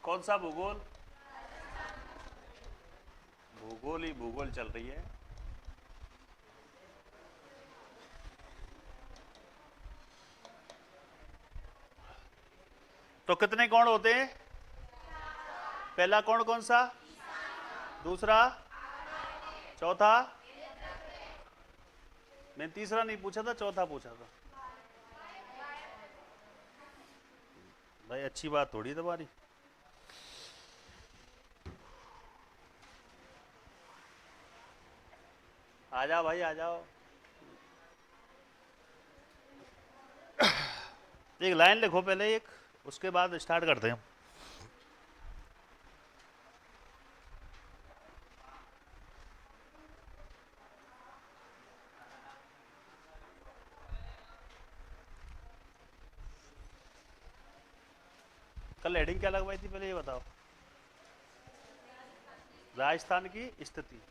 कौन सा भूगोल? भूगोल ही भूगोल चल रही है। तो कितने कोण होते हैं? पहला कोण कौन सा? दूसरा? चौथा? मैंने तीसरा नहीं पूछा था, चौथा पूछा था। भाई अच्छी बात थोड़ी तुम्हारी। आ जाओ भाई, आ जाओ। एक लाइन लिखो पहले एक, उसके बाद स्टार्ट करते हैं। कल हेडिंग क्या लगवाई थी पहले ये बताओ? राजस्थान की स्थिति।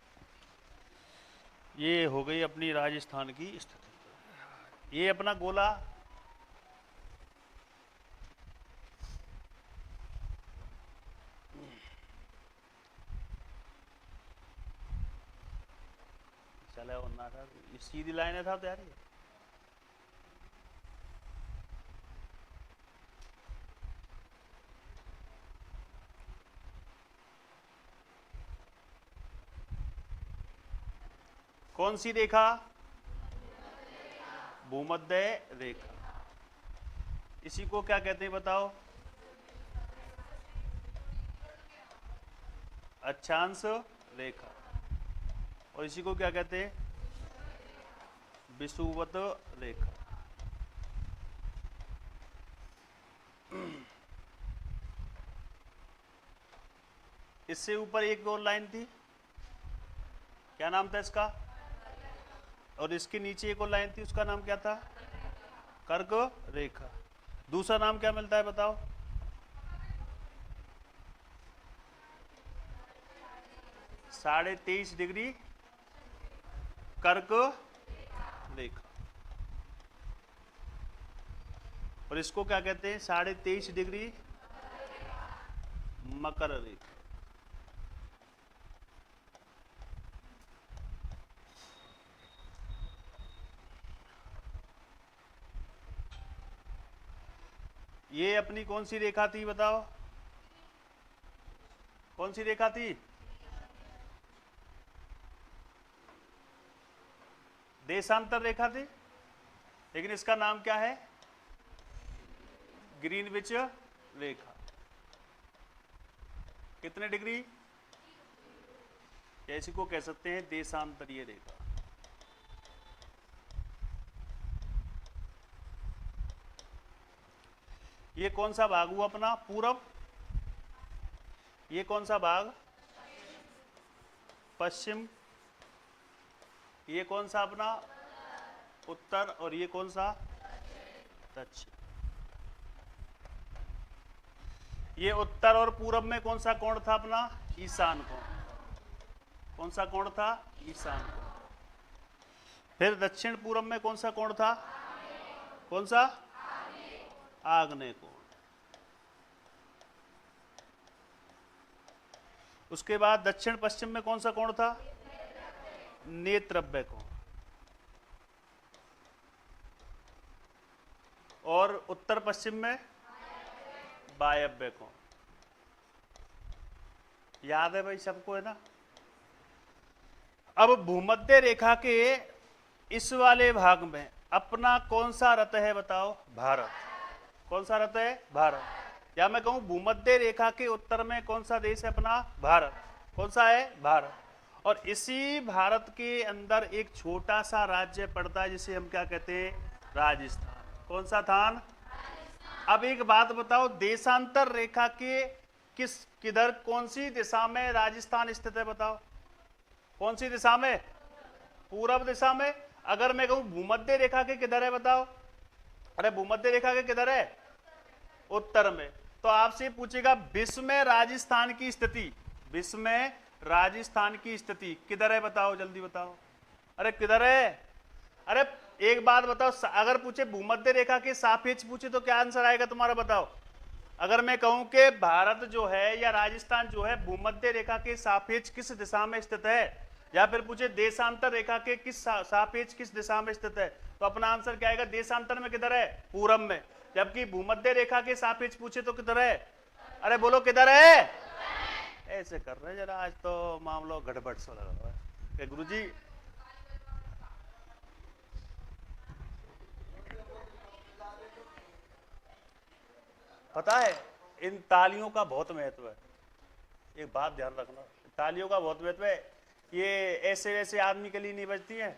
ये हो गई अपनी राजस्थान की स्थिति। ये अपना गोला चले होना था, सीधी लाइन था तो यार ये। कौन सी रेखा? भूमध्य रेखा। इसी को क्या कहते हैं बताओ? अक्षांश रेखा। और इसी को क्या कहते हैं? विषुवत रेखा। इससे ऊपर एक और लाइन थी, क्या नाम था इसका? और इसके नीचे एक और लाइन थी, उसका नाम क्या था? कर्क रेखा। दूसरा नाम क्या मिलता है बताओ? साढ़े 23 डिग्री कर्क रेखा। और इसको क्या कहते हैं? 23.5 डिग्री मकर रेखा। ये अपनी कौन सी रेखा थी बताओ? कौन सी रेखा थी? देशांतर रेखा थी, लेकिन इसका नाम क्या है? ग्रीनविच रेखा। कितने डिग्री? इसी को कह सकते हैं देशांतरीय रेखा। ये कौन सा भाग हुआ अपना? पूरब। ये कौन सा भाग? पश्चिम। ये कौन सा अपना? उत्तर। और ये कौन सा? दक्षिण। ये उत्तर और पूरब में कौन सा कोण था अपना? ईशान कोण। कौन सा कोण था? ईशान कोण। फिर दक्षिण पूरब में कौन सा कोण था? कौन सा? आग्नेय कोण। उसके बाद दक्षिण पश्चिम में कौन सा कोण था? नेत्रव्य कोण। और उत्तर पश्चिम में वायव्य कोण। याद है भाई सबको, है ना? अब भूमध्य रेखा के इस वाले भाग में अपना कौन सा रथ है बताओ? भारत। कौन सा रथ है? भारत। या मैं कहूं भूमध्य रेखा के उत्तर में कौन सा देश है अपना? भारत। कौन सा है? भारत। और इसी भारत के अंदर एक छोटा सा राज्य पड़ता है जिसे हम क्या कहते हैं? राजस्थान। कौन सा थान? अब एक बात बताओ, देशांतर रेखा के किधर कौन सी दिशा में राजस्थान स्थित है बताओ? कौन सी दिशा में? पूरब दिशा में। अगर मैं कहूं भूमध्य रेखा के किधर है बताओ? अरे भूमध्य रेखा के किधर है? उत्तर में। तो आपसे पूछेगा विश्व में राजस्थान की स्थिति, विश्व में राजस्थान की स्थिति किधर है बताओ? जल्दी बताओ। अरे किधर है? अरे एक बात बताओ, अगर पूछे भूमध्य रेखा के सापेक्ष पूछे तो क्या आंसर आएगा तुम्हारा? बताओ। अगर मैं कहूं कि भारत जो है या राजस्थान जो है भूमध्य रेखा के सापेक्ष किस दिशा में स्थित है, या फिर पूछे देशांतर रेखा के किस सापेक्ष किस दिशा में स्थित है, तो अपना आंसर क्या आएगा? देशांतर में किधर है? पूरब में। जबकि भूमध्य रेखा के सापेक्ष पूछे तो किधर है? अरे बोलो किधर है? ऐसे कर रहे जरा, आज तो मामला गड़बड़ सा लग रहा है गुरुजी। पता है इन तालियों का बहुत महत्व है, एक बात ध्यान रखना, तालियों का बहुत महत्व है। ये ऐसे वैसे आदमी के लिए नहीं बजती है,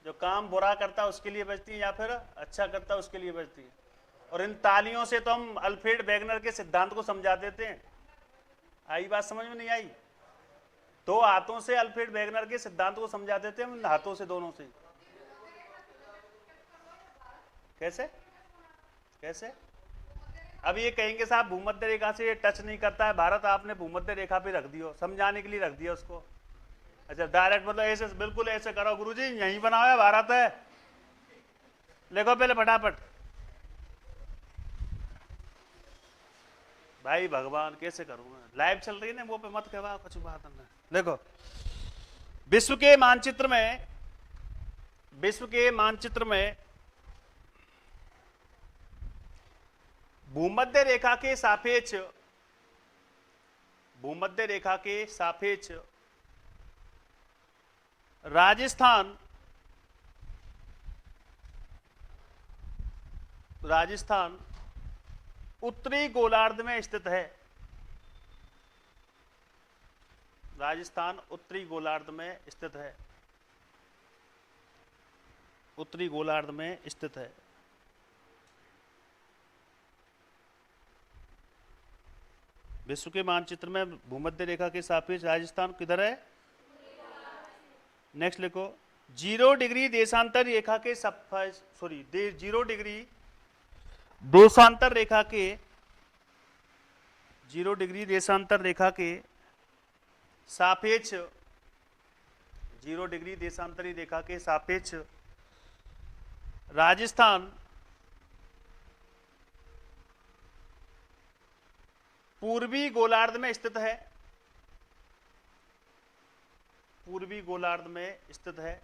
जो काम बुरा करता है उसके लिए बजती है, या फिर अच्छा करता है उसके लिए बजती है। और इन तालियों से तो हम अल्फ्रेड वेगनर के सिद्धांत को समझा देते हैं। आई बात समझ में नहीं आई? दो हाथों से अल्फ्रेड वेगनर के सिद्धांत को समझा देते हैं, हाथों से, दोनों से। कैसे कैसे? अब ये कहेंगे साहब भूमध्य रेखा से ये टच नहीं करता है भारत, आपने भूमध्य रेखा पे रख दियो, समझाने के लिए रख दिया उसको। अच्छा डायरेक्ट मतलब ऐसे बिल्कुल ऐसे करो गुरुजी, यहीं बना हुआ है भारत है, लिखो पहले फटाफट। भाई भगवान कैसे करूंगा, लाइव चल रही है ना वो पे मत कहवा कुछ बात नहीं। देखो विश्व के मानचित्र में, विश्व के मानचित्र में भूमध्य रेखा के सापेक्ष, भूमध्य रेखा के सापेक्ष राजस्थान, राजस्थान उत्तरी गोलार्ध में स्थित है। राजस्थान उत्तरी गोलार्ध में स्थित है, उत्तरी गोलार्ध में स्थित है। विश्व के मानचित्र में भूमध्य रेखा के सापेक्ष राजस्थान किधर है? नेक्स्ट लिखो, 0 डिग्री देशांतर रेखा के 0 डिग्री देशांतर रेखा के, 0 डिग्री देशांतर रेखा के सापेक्ष, 0 डिग्री देशांतरी रेखा के सापेक्ष राजस्थान पूर्वी गोलार्ध में स्थित है, पूर्वी गोलार्ध में स्थित है।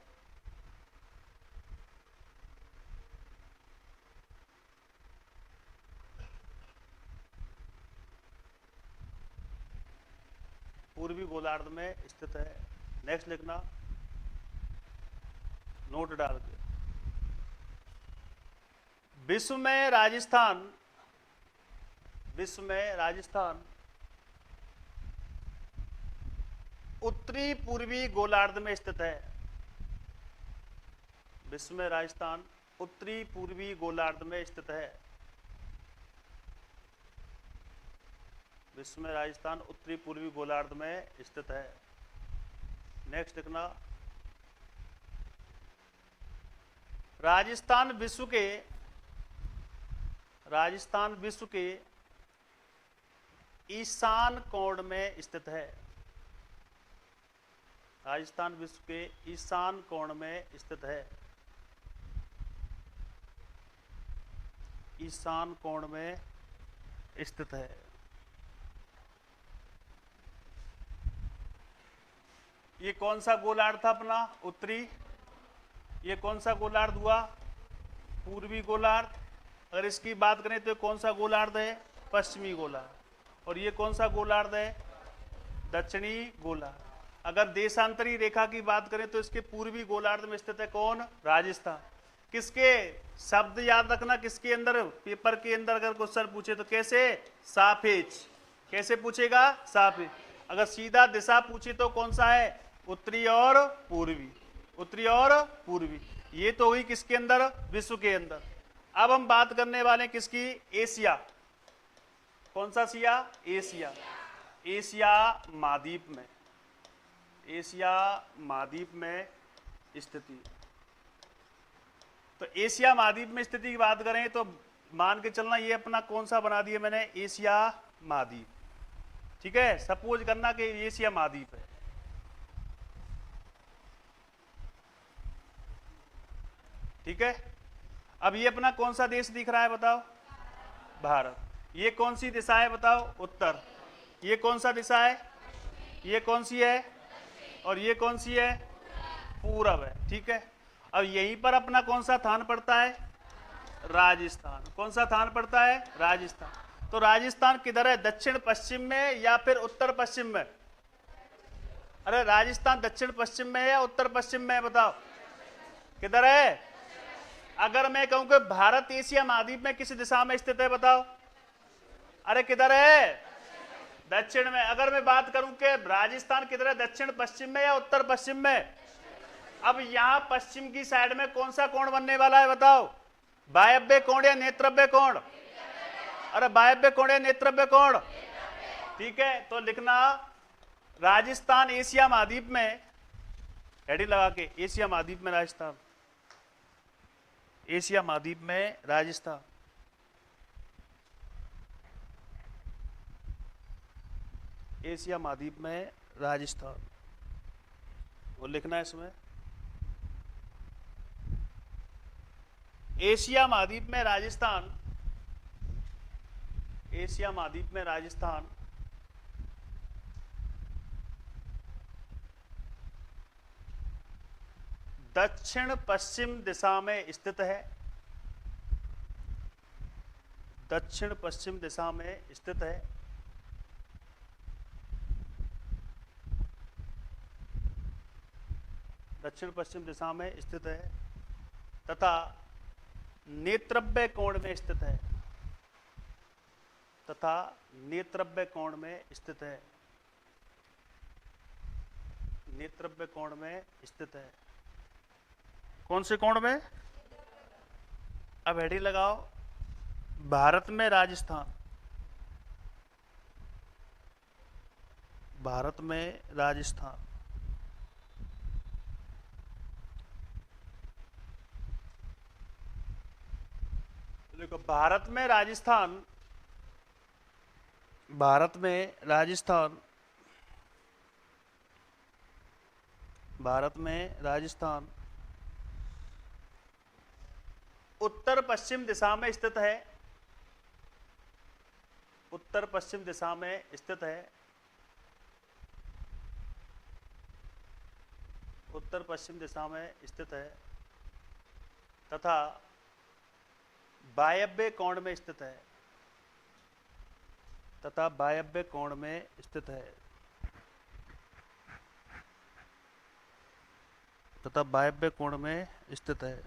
पूर्वी गोलार्ध में स्थित है। नेक्स्ट लिखना, नोट डाल के। विश्व में राजस्थान, विश्व में राजस्थान उत्तरी पूर्वी गोलार्ध में स्थित है। विश्व में राजस्थान उत्तरी पूर्वी गोलार्ध में स्थित है। विश्व में राजस्थान उत्तरी पूर्वी गोलार्ध में स्थित है। नेक्स्ट लिखना, राजस्थान विश्व के, राजस्थान विश्व के ईशान कोण में स्थित है। राजस्थान विश्व के ईशान कोण में स्थित है। ईशान कोण में स्थित है। ये कौन सा गोलार्ध था अपना? उत्तरी। ये कौन सा गोलार्ध हुआ? पूर्वी गोलार्ध। अगर इसकी बात करें तो कौन सा गोलार्ध है? पश्चिमी गोलार्ध। और ये कौन सा गोलार्ध है? दक्षिणी गोलार्ध। अगर देशांतरी रेखा की बात करें तो इसके पूर्वी गोलार्ध में स्थित है कौन? राजस्थान। किसके? शब्द याद रखना, किसके अंदर? पेपर के अंदर अगर क्वेश्चन पूछे तो कैसे? सापेक्ष। कैसे पूछेगा? सापेक्ष। अगर सीधा दिशा पूछे तो कौन सा है? उत्तरी और पूर्वी। उत्तरी और पूर्वी। ये तो हुई किसके अंदर? विश्व के अंदर। अब हम बात करने वाले किसकी? एशिया। कौन सा सिया? एशिया। एशिया महाद्वीप में, एशिया महाद्वीप में स्थिति। तो एशिया महाद्वीप में स्थिति की बात करें तो मान के चलना ये अपना कौन सा बना दिया मैंने? एशिया महाद्वीप। ठीक है, सपोज करना कि एशिया महाद्वीप है। ठीक है, अब ये अपना कौन सा देश दिख रहा है बताओ? भारत। ये कौन सी दिशा है बताओ? उत्तर। ये कौन सा दिशा है? ये कौन सी है? और ये कौन सी है? पूरब है। ठीक है, अब यहीं पर अपना कौन सा स्थान पड़ता है? राजस्थान। कौन सा स्थान पड़ता है? राजस्थान। तो राजस्थान किधर है? दक्षिण पश्चिम में या फिर उत्तर पश्चिम में? अरे राजस्थान दक्षिण पश्चिम में है या उत्तर पश्चिम में है बताओ? किधर है? अगर मैं कहूं कि भारत एशिया महाद्वीप में किस दिशा में स्थित है बताओ? अरे किधर है? दक्षिण में। अगर मैं बात करूं कि राजस्थान किधर है? दक्षिण पश्चिम में या उत्तर पश्चिम में? अब यहां पश्चिम की साइड में कौन सा कोण बनने वाला है बताओ? वायव्य कोण या नेत्रव्य कोण? अरे वायव्य कोण या नेत्रव्य कोण? ठीक है, तो लिखना राजस्थान एशिया महाद्वीप में, हेडिंग लगा के, एशिया महाद्वीप में राजस्थान, एशिया महाद्वीप में राजस्थान। एशिया महाद्वीप में राजस्थान, वो लिखना है इसमें। एशिया महाद्वीप में राजस्थान, एशिया महाद्वीप में राजस्थान दक्षिण पश्चिम दिशा में स्थित है। दक्षिण पश्चिम दिशा में स्थित है। दक्षिण पश्चिम दिशा में स्थित है तथा नेत्रव्य कोण में स्थित है। तथा नेत्रव्य कोण में स्थित है। नेत्रव्य कोण में स्थित है। कौन से कोण में? अब हेडिंग लगाओ, भारत में राजस्थान। भारत में राजस्थान। देखो, भारत में राजस्थान, भारत में राजस्थान, भारत में राजस्थान उत्तर पश्चिम दिशा में स्थित है। उत्तर पश्चिम दिशा में स्थित है। उत्तर पश्चिम दिशा में स्थित है तथा वायव्य कोण में स्थित है। तथा वायव्य कोण में स्थित है। तथा वायव्य कोण में स्थित है।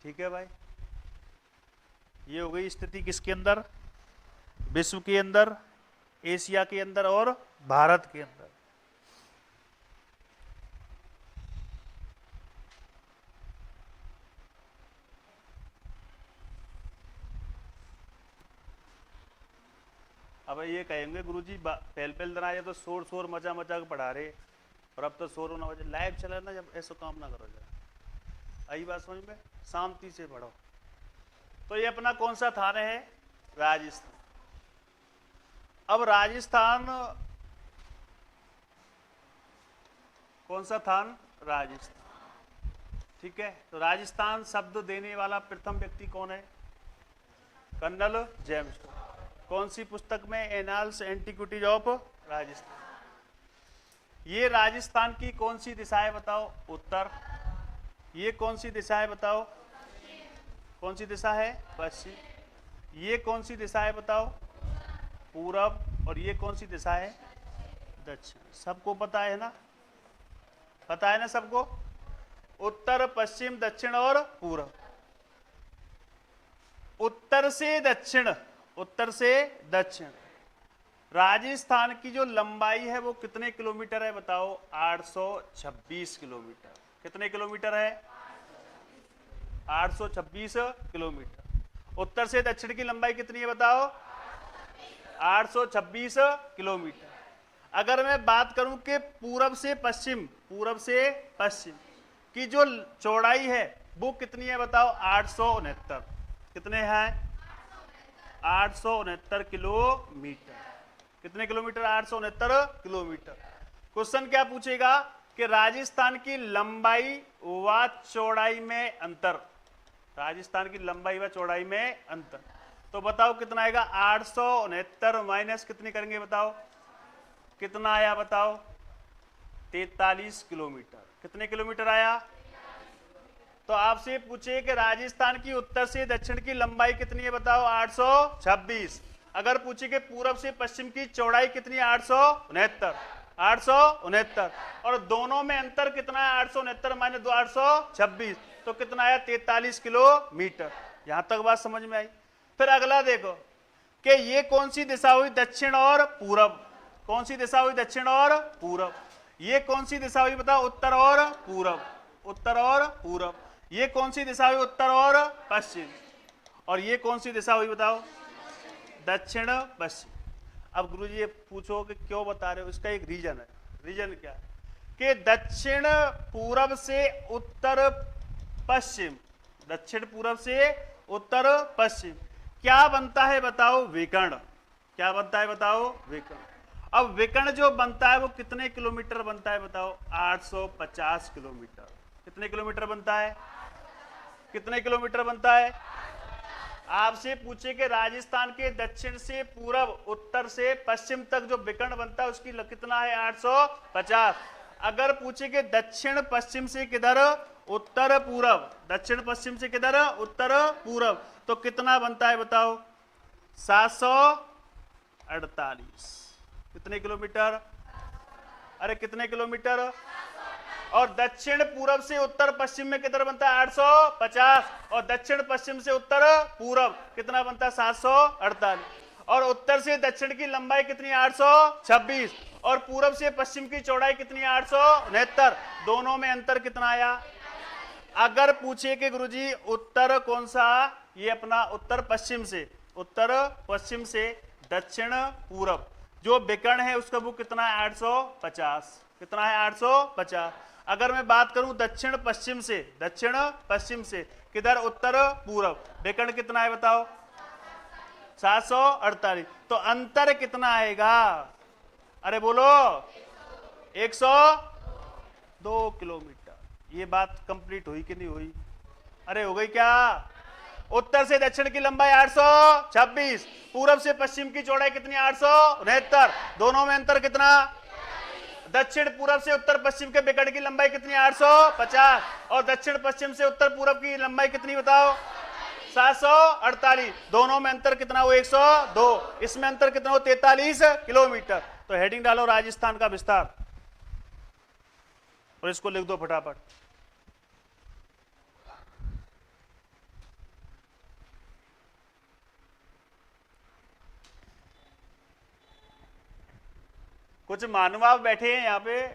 ठीक है भाई, ये हो गई स्थिति किसके अंदर? विश्व के अंदर, एशिया के अंदर और भारत के अंदर। अब ये कहेंगे गुरुजी पहल पहल दिन आए तो शोर शोर मचा मचा के पढ़ा रहे, और अब तो शोर होना वजह लाइव चला ना, जब ऐसा काम ना करो जरा। आई बात समझ में? शांति से पढ़ो। तो ये अपना कौन सा थान है? राजस्थान। अब राजस्थान कौन सा थान? राजस्थान। ठीक है, तो राजस्थान शब्द देने वाला प्रथम व्यक्ति कौन है? Colonel James. कौन सी पुस्तक में? Annals antiquities of Rajasthan. ये राजस्थान की कौन सी दिशा है बताओ? उत्तर। ये कौन सी दिशा है बताओ? कौन सी दिशा है? पश्चिम। ये कौन सी दिशा है बताओ? पूरब। और ये कौन सी दिशा है? दक्षिण। सबको पता है ना? पता है ना सबको? उत्तर, पश्चिम, दक्षिण और पूरब। उत्तर से दक्षिण, उत्तर से दक्षिण राजस्थान की जो लंबाई है वो कितने किलोमीटर है बताओ? 826 किलोमीटर। कितने किलोमीटर है? 826 किलोमीटर। उत्तर से दक्षिण की लंबाई कितनी है बताओ? 826 किलोमीटर। अगर मैं बात करूं कि पूरब से पश्चिम, पूरब से पश्चिम की जो चौड़ाई है वो कितनी है बताओ? 869। कितने हैं? 869 किलोमीटर। कितने किलोमीटर? 869 किलोमीटर। क्वेश्चन क्या पूछेगा? कि राजस्थान की लंबाई व चौड़ाई में अंतर, राजस्थान की लंबाई व चौड़ाई में अंतर, तो बताओ कितना आएगा? 869 माइनस कितनी करेंगे बताओ, कितना आया बताओ? 43 किलोमीटर। कितने किलोमीटर आया? तो आपसे पूछे कि राजस्थान की उत्तर से दक्षिण की लंबाई कितनी है बताओ? 826। अगर पूछे कि पूरब से पश्चिम की चौड़ाई कितनी है? 869। 869 और दोनों में अंतर कितना है? 869 माइनस 2 826, तो कितना आया? 43 किलोमीटर। यहां तक बात समझ में आई? फिर अगला देखो कि ये कौन सी दिशा हुई? दक्षिण और पूरब। कौन सी दिशा हुई? दक्षिण और पूरब। ये कौन सी दिशा हुई बताओ? उत्तर और पूरब। उत्तर और पूरब। ये कौन सी दिशा हुई? उत्तर और पश्चिम। और ये कौन सी दिशा हुई बताओ? दक्षिण पश्चिम। अब गुरुजी ये पूछो कि क्यों बता रहे हो? इसका एक रीजन है। रीजन क्या है? कि दक्षिण पूरब से उत्तर पश्चिम, दक्षिण पूरब से उत्तर पश्चिम क्या बनता है बताओ? विकर्ण। क्या बनता है बताओ? विकर्ण। अब विकर्ण जो बनता है वो कितने किलोमीटर बनता है बताओ? 850 किलोमीटर। कितने किलोमीटर बनता है? कितने किलोमीटर बनता है? आपसे पूछे कि राजस्थान के दक्षिण से पूरब, उत्तर से पश्चिम तक जो विकर्ण बनता है उसकी कितना है? 850। अगर पूछे कि दक्षिण पश्चिम से किधर? उत्तर पूरब। दक्षिण पश्चिम से किधर? उत्तर पूरब। तो कितना बनता है बताओ? 748। कितने किलोमीटर? अरे कितने किलोमीटर? और दक्षिण पूरब से उत्तर पश्चिम में कितना बनता है? 850। और दक्षिण पश्चिम से उत्तर पूरब कितना बनता है? 748। और उत्तर से दक्षिण की लंबाई कितनी? 826। और पूरब से पश्चिम की चौड़ाई कितनी? 869। दोनों में अंतर कितना आया? अगर पूछे कि गुरुजी उत्तर कौन सा? ये अपना उत्तर पश्चिम से, उत्तर पश्चिम से दक्षिण पूरब जो विकर्ण है उसका वो कितना है? 850। कितना है? 850। अगर मैं बात करूं दक्षिण पश्चिम से, दक्षिण पश्चिम से किधर? उत्तर पूरब, विकर्ण कितना है बताओ? 748। तो अंतर कितना आएगा? अरे बोलो, 102 किलोमीटर। ये बात कंप्लीट हुई कि नहीं हुई? अरे हो गई क्या? उत्तर से दक्षिण की लंबाई 826, पूरब से पश्चिम की चौड़ाई कितनी? 869। दोनों में अंतर कितना? दक्षिण पूरब से उत्तर पश्चिम के विकर्ण की लंबाई कितनी? 850। और दक्षिण पश्चिम से उत्तर पूरब की लंबाई कितनी बताओ? 748। दोनों में अंतर कितना हो? 102। इसमें अंतर कितना हो? 43 किलोमीटर। तो हेडिंग डालो राजस्थान का विस्तार और इसको लिख दो फटाफट। कुछ महानुभाव बैठे हैं यहाँ पे,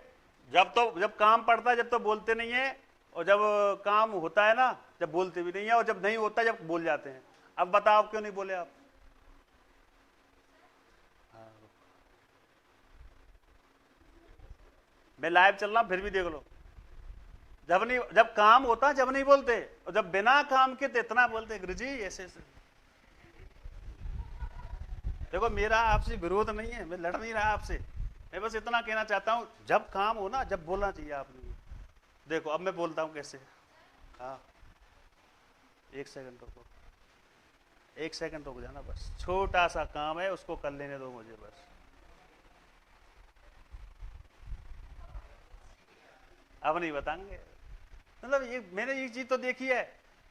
जब काम पड़ता है जब तो बोलते नहीं है, और जब काम होता है ना जब बोलते भी नहीं है, और जब नहीं होता जब बोल जाते हैं। अब बताओ क्यों नहीं बोले आप? मैं लाइव चल रहा फिर भी देख लो। जब काम होता जब नहीं बोलते, और जब बिना काम के तो इतना बोलते गुरुजी ऐसे ऐसे। देखो मेरा आपसे विरोध नहीं है, मैं लड़ नहीं रहा आपसे, मैं बस इतना कहना चाहता हूं जब काम हो ना जब बोलना चाहिए आपने। देखो अब मैं बोलता हूं कैसे। हाँ 1 सेकंड रुको, 1 सेकंड रुक जाना, बस छोटा सा काम है उसको कर लेने दो मुझे बस। अब नहीं बताएंगे। मतलब ये मैंने ये चीज तो देखी है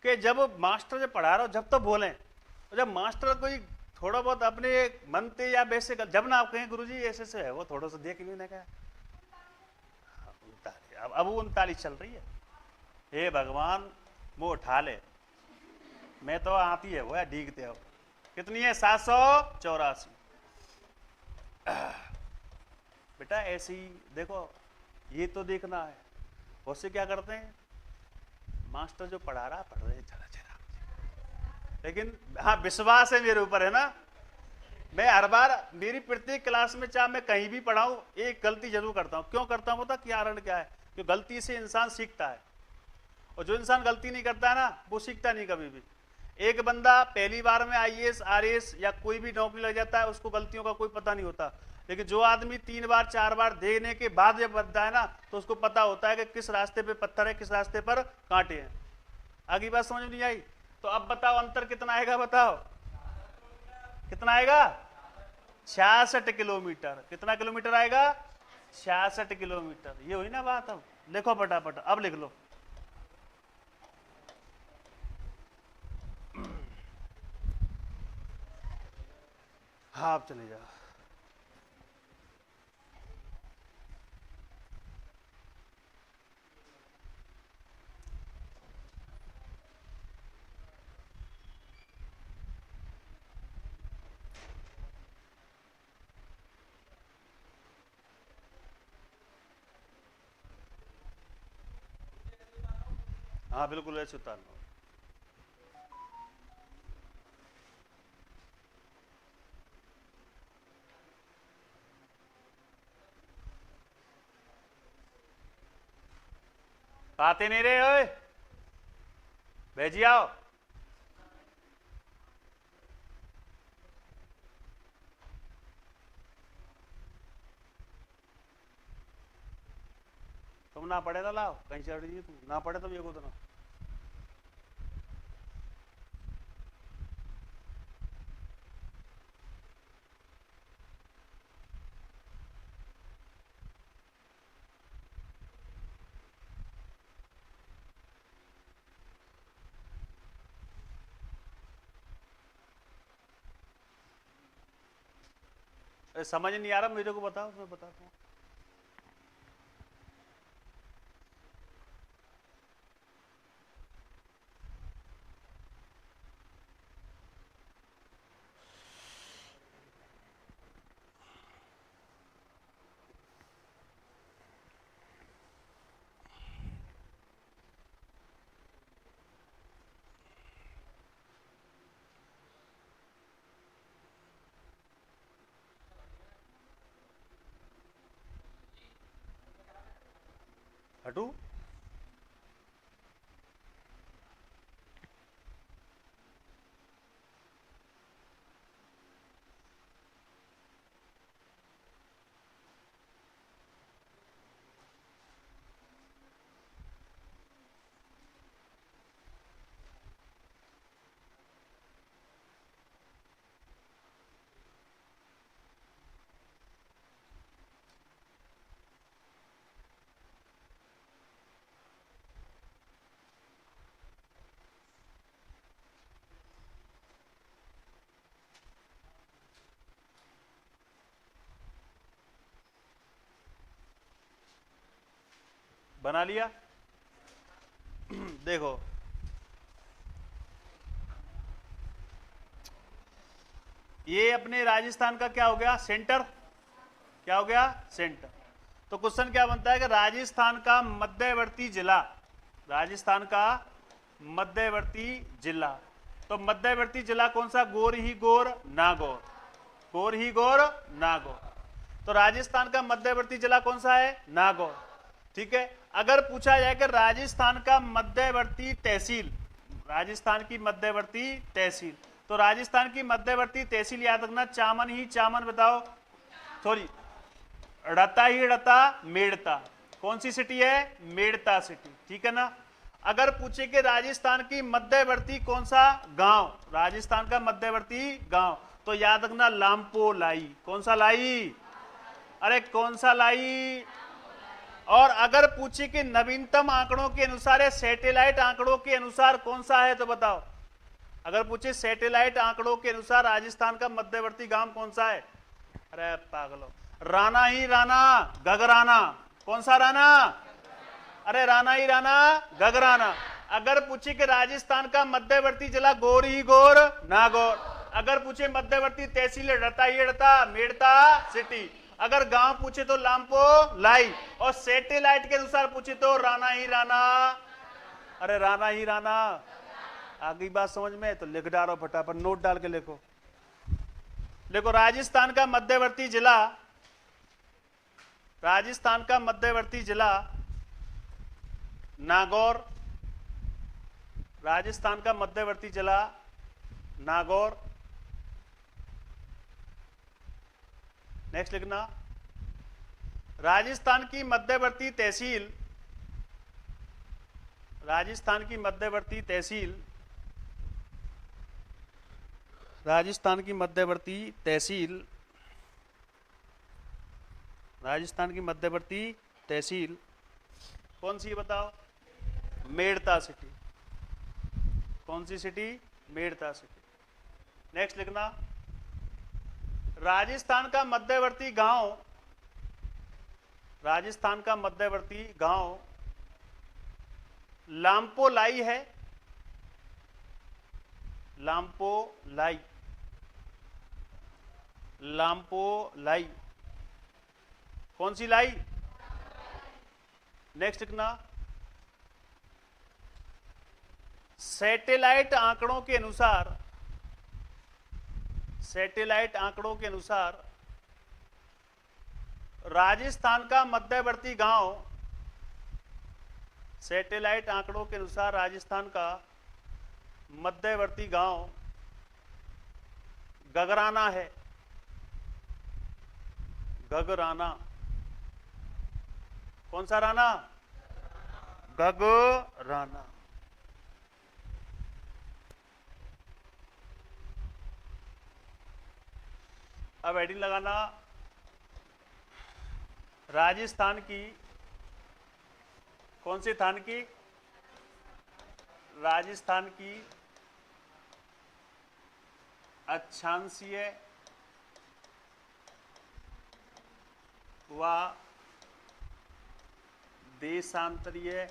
कि जब मास्टर जब पढ़ा रहा हो जब तो बोलें, और जब मास्टर कोई थोड़ा बहुत अपने मन से या वैसे जब ना आप कहें गुरुजी ऐसे से है वो थोड़ा सा देख भी ना क्या। अब वो 39 चल रही है। हे भगवान वो उठा ले, मैं तो आती है वो या डीगते हो। कितनी है? 784। बेटा ऐसी देखो, ये तो देखना है। उससे क्या करते हैं मास्टर जो पढ़ा रहा पढ़ रहे चला चला, लेकिन हाँ विश्वास है मेरे ऊपर है ना। मैं हर बार मेरी प्रत्येक क्लास में चाहे मैं कहीं भी पढ़ाऊं एक गलती जरूर करता हूं। क्यों करता हूं? पता कारण क्या है? कि गलती से इंसान सीखता है, और जो इंसान गलती नहीं करता है ना वो सीखता नहीं कभी भी। एक बंदा पहली बार में आईएएस आरएएस या कोई भी नौकरी लग जाता है, उसको गलतियों का कोई पता नहीं होता। लेकिन जो आदमी 3 बार 4 बार देने के बाद जब बनता है ना, तो उसको पता होता है कि किस रास्ते पे पत्थर है, किस रास्ते पर कांटे हैं। आगे बात समझ नहीं आई? तो अब बताओ अंतर कितना आएगा, बताओ कितना आएगा? 66 किलोमीटर। कितना किलोमीटर आएगा? 66 किलोमीटर। ये हुई ना बात। अब लिखो फटाफट, अब लिख लो। हाँ आप चले जाओ। हाँ बिल्कुल ऐसे उतारना। आते नहीं रहे ओए, भेजी आओ। तुम ना पढ़े तो लाओ, कहीं चढ़ रही तुम ना पढ़े तुम ये को ना। समझ नहीं आ रहा मेरे को, बताओ मैं बताता हूँ। हटू बना लिया। देखो ये अपने राजस्थान का क्या हो गया? सेंटर। क्या हो गया? सेंटर। तो क्वेश्चन क्या बनता है कि राजस्थान का मध्यवर्ती जिला, राजस्थान का मध्यवर्ती जिला, तो मध्यवर्ती जिला कौन सा? गोर ही गोर नागौर, गोर ही गोर नागौर। तो राजस्थान का मध्यवर्ती जिला कौन सा है? नागौर। ठीक है। अगर पूछा जाए कि राजस्थान का मध्यवर्ती तहसील, राजस्थान की मध्यवर्ती तहसील, तो राजस्थान की मध्यवर्ती तहसील याद रखना, चामन ही चामन। बताओ सॉरी, रता ही रता मेड़ता। कौन सी सिटी है? मेड़ता सिटी। ठीक है ना। अगर पूछे कि राजस्थान की मध्यवर्ती कौन सा गांव, राजस्थान का मध्यवर्ती गांव, तो याद रखना लामपो लाई। कौन सा लाई? अरे कौन सा लाई? और अगर पूछे कि नवीनतम आंकड़ों के अनुसार है, सैटेलाइट आंकड़ों के अनुसार कौन सा है, तो बताओ। अगर पूछे सैटेलाइट आंकड़ों के अनुसार राजस्थान का मध्यवर्ती गांव कौन सा है? अरे पागलो, राणा ही राणा गगराना। कौन सा राणा? अरे राणा ही राणा गगराना। अगर पूछे कि राजस्थान का मध्यवर्ती जिला गोर ही गोर नागौर, अगर पूछे मध्यवर्ती तहसील रता ही रता मेड़ता सिटी, अगर गांव पूछे तो लामपो लाई, और सैटेलाइट के अनुसार पूछे तो राणा ही राणा। अरे राणा ही राणा। आगे बात समझ में? तो लिख डालो फटाफट, नोट डाल के लिखो। देखो राजस्थान का मध्यवर्ती जिला, राजस्थान का मध्यवर्ती जिला नागौर, राजस्थान का मध्यवर्ती जिला नागौर। नेक्स्ट लिखना, राजस्थान की मध्यवर्ती तहसील, राजस्थान की मध्यवर्ती तहसील, राजस्थान की मध्यवर्ती तहसील, राजस्थान की मध्यवर्ती तहसील कौन सी है बताओ? मेड़ता सिटी। कौन सी सिटी? मेड़ता सिटी। नेक्स्ट लिखना, राजस्थान का मध्यवर्ती गांव, राजस्थान का मध्यवर्ती गांव लाम्पो लाई है। लाम्पो लाई, लाम्पो लाई कौन सी लाई? नेक्स्ट लिखना, सैटेलाइट आंकड़ों के अनुसार, सैटेलाइट आंकड़ों के अनुसार राजस्थान का मध्यवर्ती गांव, सैटेलाइट आंकड़ों के अनुसार राजस्थान का मध्यवर्ती गांव गगराना है। गगराना कौन सा राना? गगराना। अब हेडिंग लगाना, राजस्थान की कौन से स्थान की? राजस्थान की अक्षांशीय व देशांतरीय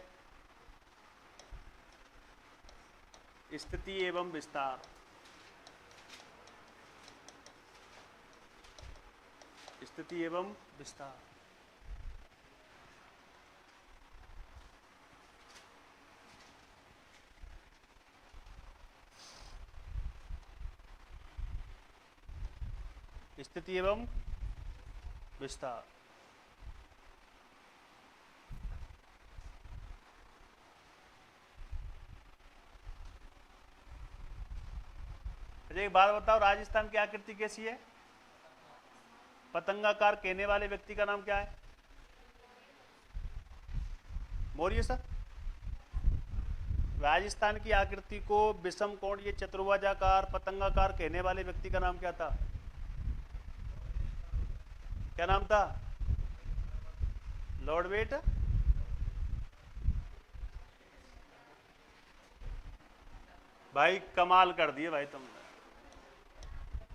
स्थिति एवं विस्तार, स्थिति एवं विस्तार। स्थिति एवं विस्तार। एक बात बताओ, राजस्थान की आकृति कैसी है? पतंगाकार कहने वाले व्यक्ति का नाम क्या है? मौर्य सर। राजस्थान की आकृति को विषम कोण, ये चतुर्भुजाकार पतंगाकार कहने वाले व्यक्ति का नाम क्या था? क्या नाम था? लॉर्ड वेट। भाई कमाल कर दिए भाई तुमने।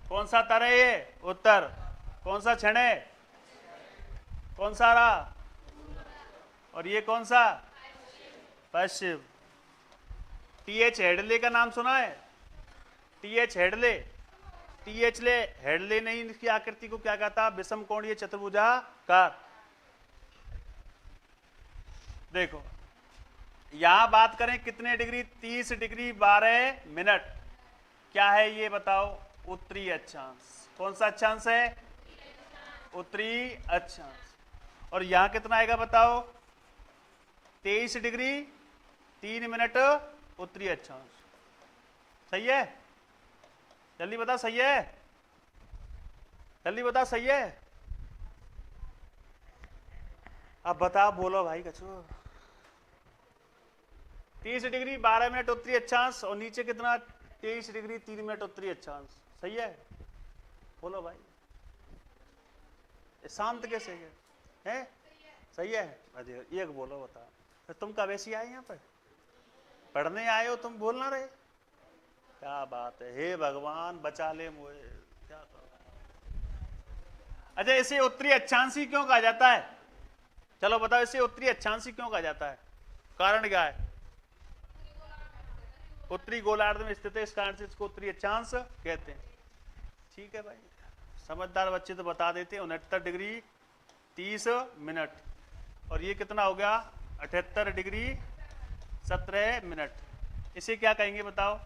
कौन सा तारा है ये? उत्तर। कौन सा क्षण है? कौन सा रहा? और ये कौन सा? पश्चिम। टीएच हेडले का नाम सुना है? TH Hendley. टीएच ले हेडले ने इसकी आकृति को क्या कहता? विषम कोणीय चतुर्भुजाकार। देखो यहां बात करें कितने डिग्री? 30 degree 12 minute. क्या है ये बताओ? उत्तरी अक्षांश। कौन सा अक्षांश है? उत्तरी अक्षांश। और यहां कितना आएगा बताओ? 23 डिग्री 3 मिनट उत्तरी अक्षांश। सही है? जल्दी बता, सही है? जल्दी बता, सही है? अब बता, बोलो भाई कछो। 30 डिग्री 12 मिनट उत्तरी अक्षांश और नीचे कितना? 23 डिग्री 3 मिनट उत्तरी अक्षांश। सही है? बोलो भाई, शांत कैसे है? सही है? अरे एक बोलो बता। फिर तुम कब ऐसी आए यहाँ पर? पढ़ने आए हो तुम, बोल ना रहे? क्या बात है, हे भगवान बचा ले मुझे। क्या करो? अच्छा, इसे उत्तरी अक्षांशी क्यों कहा जाता है? चलो बताओ, इसे उत्तरी अक्षांशी क्यों कहा जाता है? कारण क्या है? उत्तरी गोलार्ध में स्थित है, इस कारण से इसको उत्तरी अक्षांश कहते हैं। ठीक है भाई, समझदार बच्चे तो बता देते हैं। 69 डिग्री 30 मिनट। और ये कितना हो गया? 78 डिग्री 17 मिनट। इसे क्या कहेंगे बताओ?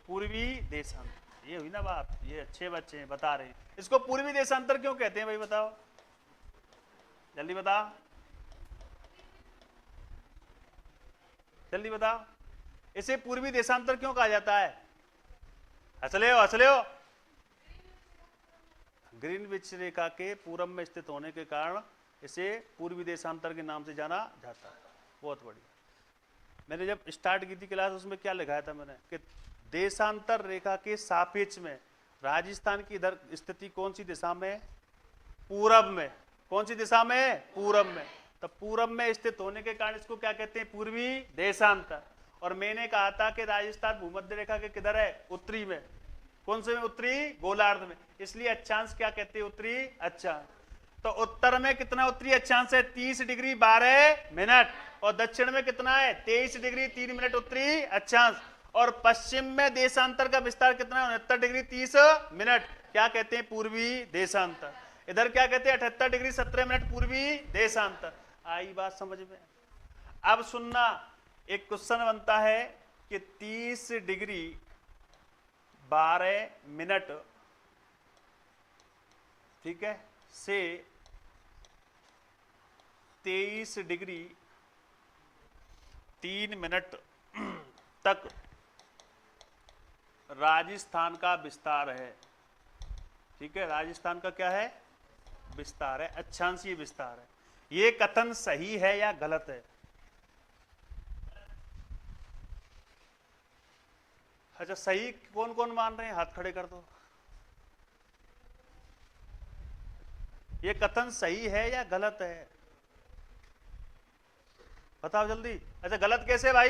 पूर्वी देशांतर। ये हुई ना बात। ये अच्छे बच्चे हैं, बता रहे हैं। इसको पूर्वी देशांतर क्यों कहते हैं भाई बताओ? जल्दी बता, जल्दी बता। इसे पूर्वी देशांतर क्यों कहा जाता है? हंस ले हो। ग्रीनविच रेखा के पूरब में स्थित होने के कारण इसे पूर्वी देशांतर के नाम से जाना जाता है। बहुत बढ़िया। मैंने जब स्टार्ट की थी क्लास उसमें क्या लिखाया था मैंने कि देशांतर रेखा के सापेक्ष में राजस्थान की इधर स्थिति कौन सी दिशा में है? पूरब में। कौन सी दिशा में? पूरब में। तो पूरब में स्थित होने के कारण इसको क्या कहते हैं? पूर्वी देशांतर। और मैंने कहा था कि राजस्थान भूमध्य रेखा के किधर है? उत्तरी में। कौन से में? उत्तरी गोलार्ध में। इसलिए अक्षांश क्या कहते हैं? उत्तरी अक्षांश। तो उत्तर में कितना उत्तरी अक्षांश है? 30 डिग्री 12 मिनट। और दक्षिण में कितना है? 23 डिग्री 3 मिनट उत्तरी अक्षांश। और पश्चिम में देशांतर का विस्तार कितना है? 69 डिग्री 30 मिनट। क्या कहते हैं? पूर्वी देशांतर। इधर क्या कहते हैं? 78 डिग्री 17 मिनट पूर्वी देशांतर। आई बात समझ में? अब सुनना, एक क्वेश्चन बनता है कि 30 डिग्री 12 मिनट, ठीक है, से 23 डिग्री 3 मिनट तक राजस्थान का विस्तार है। ठीक है, राजस्थान का क्या है? विस्तार है, अक्षांशीय विस्तार है। ये कथन सही है या गलत है? अच्छा, सही कौन कौन मान रहे हैं? हाथ खड़े कर दो। ये कथन सही है या गलत है? बताओ जल्दी। अच्छा, गलत कैसे भाई?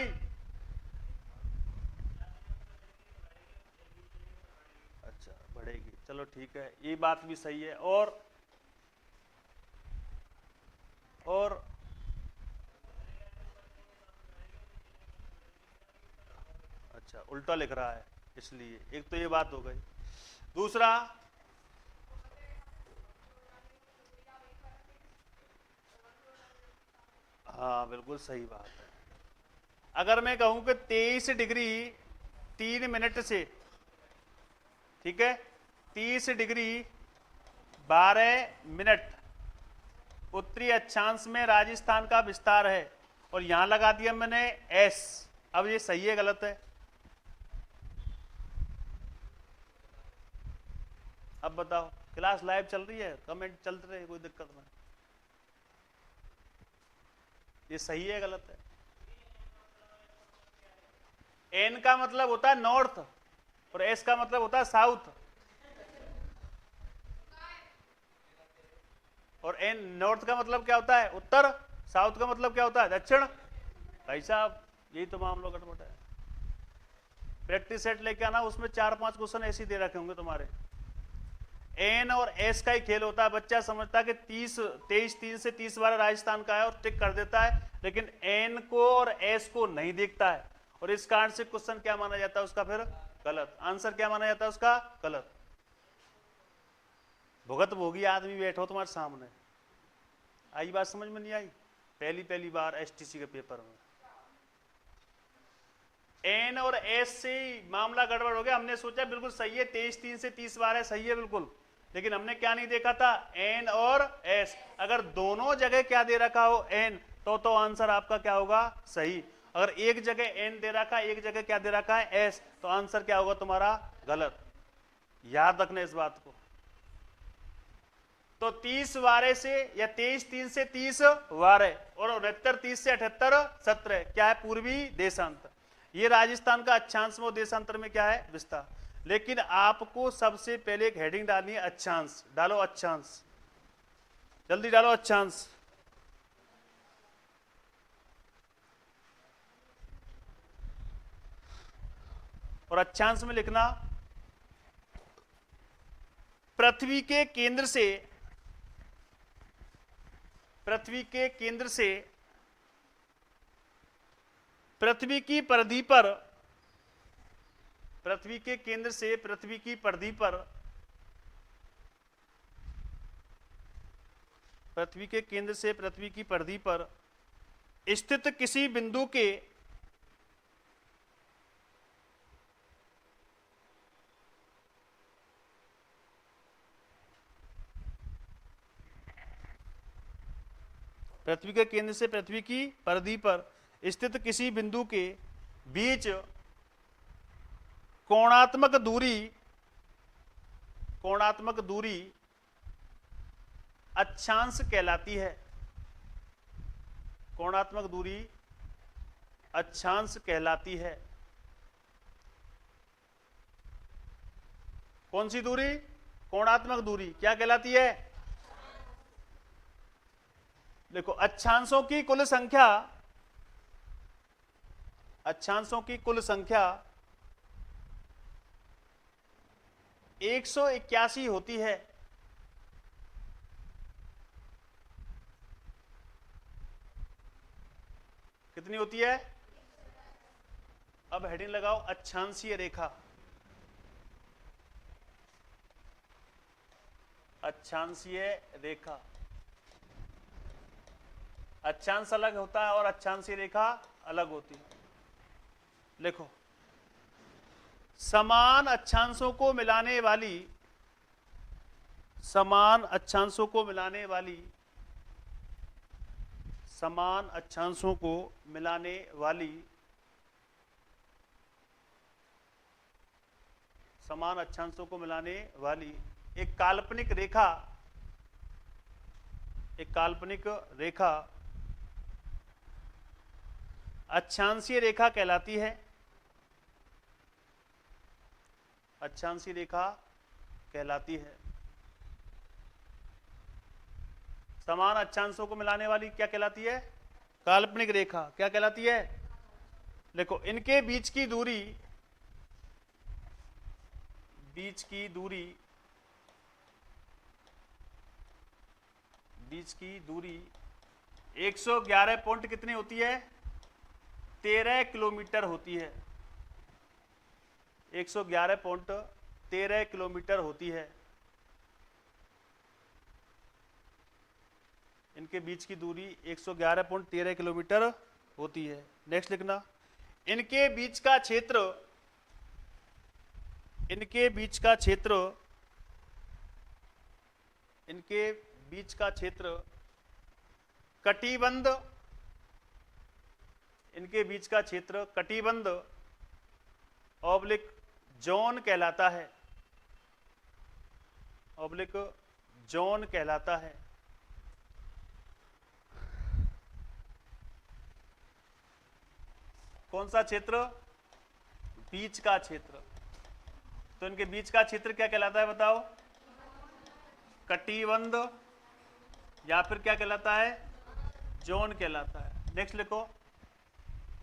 अच्छा, बढ़ेगी, चलो ठीक है, ये बात भी सही है। और अच्छा, उल्टा लिख रहा है इसलिए। एक तो ये बात हो गई। दूसरा, हाँ बिल्कुल सही बात है। अगर मैं कहूं कि 23 डिग्री 3 मिनट से, ठीक है, 30 डिग्री 12 मिनट उत्तरी अक्षांश में राजस्थान का विस्तार है, और यहां लगा दिया मैंने एस। अब ये सही है गलत है? अब बताओ। क्लास लाइव चल रही है, कमेंट चलते रहे, कोई दिक्कत नहीं। ये सही है गलत है? एन का मतलब होता है नॉर्थ और एस का मतलब होता है साउथ। और एन नॉर्थ का मतलब क्या होता है? उत्तर। साउथ का मतलब क्या होता है? दक्षिण। भाई साहब, यही तो मामला गड़बड़ है। प्रैक्टिस सेट लेके आना, उसमें 4-5 क्वेश्चन ऐसे दे रखे होंगे तुम्हारे। एन और एस का ही खेल होता है। बच्चा समझता है कि 23 3 से 30 बार राजस्थान का है और टिक कर देता है, लेकिन एन को और एस को नहीं देखता है, और इस कारण से क्वेश्चन क्या माना जाता है उसका? फिर गलत। आंसर क्या माना जाता है उसका? गलत। भुगत भोगी आदमी बैठो तुम्हारे सामने। आई बात समझ में नहीं आई? पहली बार एसटीसी के पेपर में एन और एस से मामला गड़बड़ हो गया। हमने सोचा बिल्कुल सही है, 23 3 से 30 बार है, सही है बिल्कुल, लेकिन हमने क्या नहीं देखा था? एन और एस। अगर दोनों जगह क्या दे रखा हो? एन, तो आंसर आपका क्या होगा? सही। अगर एक जगह एन दे रखा है, एक जगह क्या दे रखा है? एस, तो आंसर क्या होगा तुम्हारा? गलत। याद रखना इस बात को। तो 30 बारह से, या 23 3 से 30 बारह, और 69 30 से 78 17 क्या है? पूर्वी देशांतर। ये राजस्थान का अक्षांश में, देशांतर में क्या है? विस्तार। लेकिन आपको सबसे पहले एक हेडिंग डालनी है, अक्षांश। डालो अक्षांश, जल्दी डालो अक्षांश। और अक्षांश में लिखना, पृथ्वी के केंद्र से, पृथ्वी के केंद्र से पृथ्वी की परिधि पर, पृथ्वी के केंद्र से पृथ्वी की परिधि पर, पृथ्वी के केंद्र से पृथ्वी की परिधि पर स्थित किसी बिंदु के पृथ्वी के केंद्र से पृथ्वी की परिधि पर स्थित किसी बिंदु के बीच कोणात्मक दूरी अक्षांश कहलाती है। कोणात्मक दूरी अक्षांश कहलाती है। कौन सी दूरी? कोणात्मक दूरी क्या कहलाती है? देखो, अक्षांशों की कुल संख्या 181 होती है। कितनी होती है? अब हेडिंग लगाओ, अक्षांशीय रेखा। अक्षांशीय रेखा, अक्षांश अलग होता है और अक्षांशीय रेखा अलग होती है। लिखो, समान अक्षांशों को मिलाने वाली एक काल्पनिक रेखा अक्षांशीय रेखा कहलाती है। अक्षांशीय रेखा कहलाती है। समान अक्षांशों को मिलाने वाली क्या कहलाती है? काल्पनिक रेखा। क्या कहलाती है? देखो, इनके बीच की दूरी 111 पॉइंट कितनी होती है? 13 किलोमीटर होती है। 111.13 किलोमीटर होती है। इनके बीच की दूरी 111.13 किलोमीटर होती है। नेक्स्ट लिखना, इनके बीच का क्षेत्र कटिबंध, ऑब्लिक जोन कहलाता है। कौन सा क्षेत्र? बीच का क्षेत्र। तो इनके बीच का क्षेत्र क्या कहलाता है बताओ? कटिबंध, या फिर क्या कहलाता है? जोन कहलाता है। नेक्स्ट लिखो,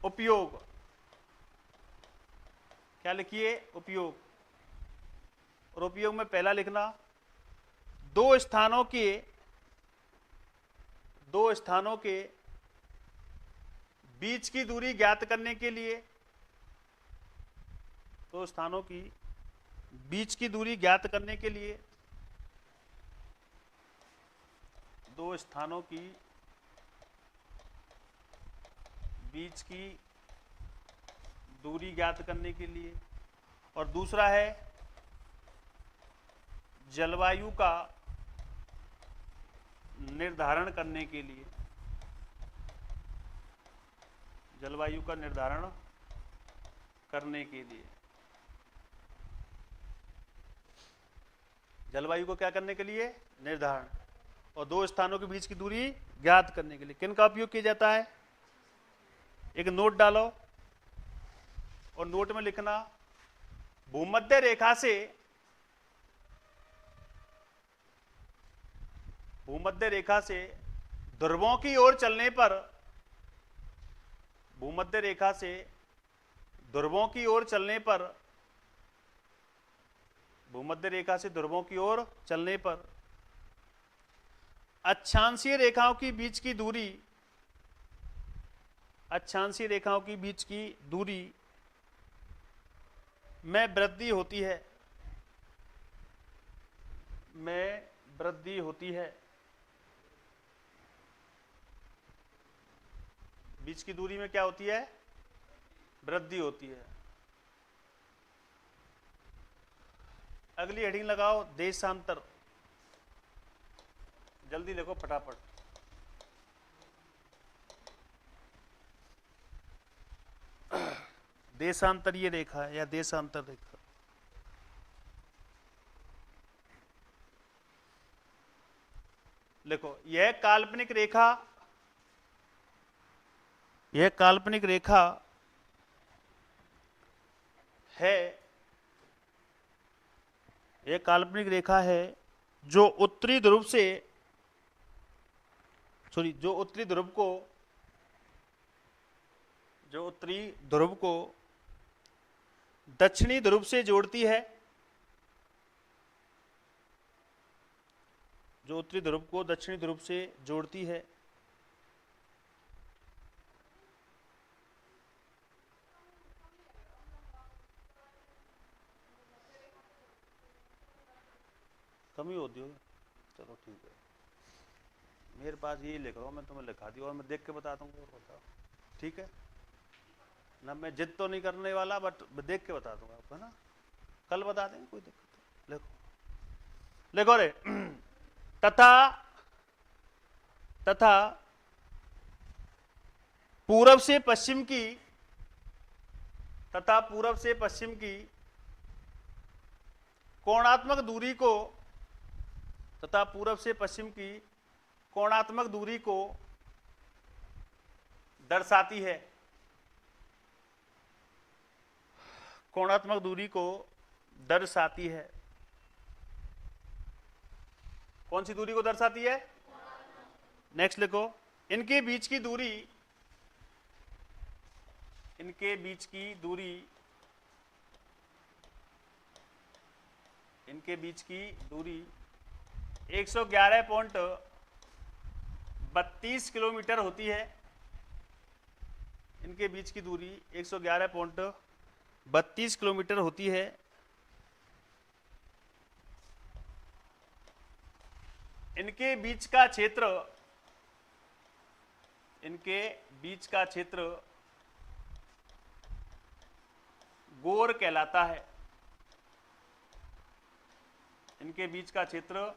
उपयोग। क्या लिखिए? उपयोग। और उपयोग में पहला लिखना, दो स्थानों के बीच की दूरी ज्ञात करने के लिए, दो स्थानों की बीच की दूरी ज्ञात करने के लिए और दूसरा है जलवायु का निर्धारण करने के लिए। जलवायु का निर्धारण करने के लिए, जलवायु को क्या करने के लिए? निर्धारण। और दो स्थानों के बीच की दूरी ज्ञात करने के लिए किन का उपयोग किया जाता है? एक नोट डालो और नोट में लिखना, भूमध्य रेखा से ध्रुवों की ओर चलने पर, भूमध्य रेखा से ध्रुवों की ओर चलने पर अक्षांशीय रेखाओं की बीच की दूरी में वृद्धि होती है। बीच की दूरी में क्या होती है? वृद्धि होती है। अगली हेडिंग लगाओ, देशांतर। जल्दी लिखो फटाफट। देशांतरीय रेखा या देशांतर रेखा। देखो यह काल्पनिक रेखा, यह काल्पनिक रेखा है, यह काल्पनिक रेखा है जो उत्तरी ध्रुव से, सॉरी, जो उत्तरी ध्रुव को, जो उत्तरी ध्रुव को दक्षिणी ध्रुव से जोड़ती है, जो उत्तरी ध्रुव को दक्षिणी ध्रुव से जोड़ती है। कमी होती होगी, चलो ठीक है, मेरे पास यही लिख रहा हूँ मैं, तुम्हें लिखा दिया और मैं देख के बता दूंगा और बताओ, ठीक है ना। मैं जिद तो नहीं करने वाला, बट मैं देख के बता दूंगा आपको, है ना, कल बता देंगे, कोई दिक्कत नहीं। लिखो लिखो रे, तथा पूरब से पश्चिम की, तथा पूरब से पश्चिम की कोणात्मक दूरी को, तथा पूरब से पश्चिम की कोणात्मक दूरी को दर्शाती है, कोणात्मक दूरी को दर्शाती है। कौन सी दूरी को दर्शाती है? नेक्स्ट लिखो, इनके बीच की दूरी, इनके बीच की दूरी, इनके बीच की दूरी 111.32 किलोमीटर होती है। इनके बीच की दूरी 111.32 किलोमीटर होती है। इनके बीच का क्षेत्र, इनके बीच का क्षेत्र गोर कहलाता है। इनके बीच का क्षेत्र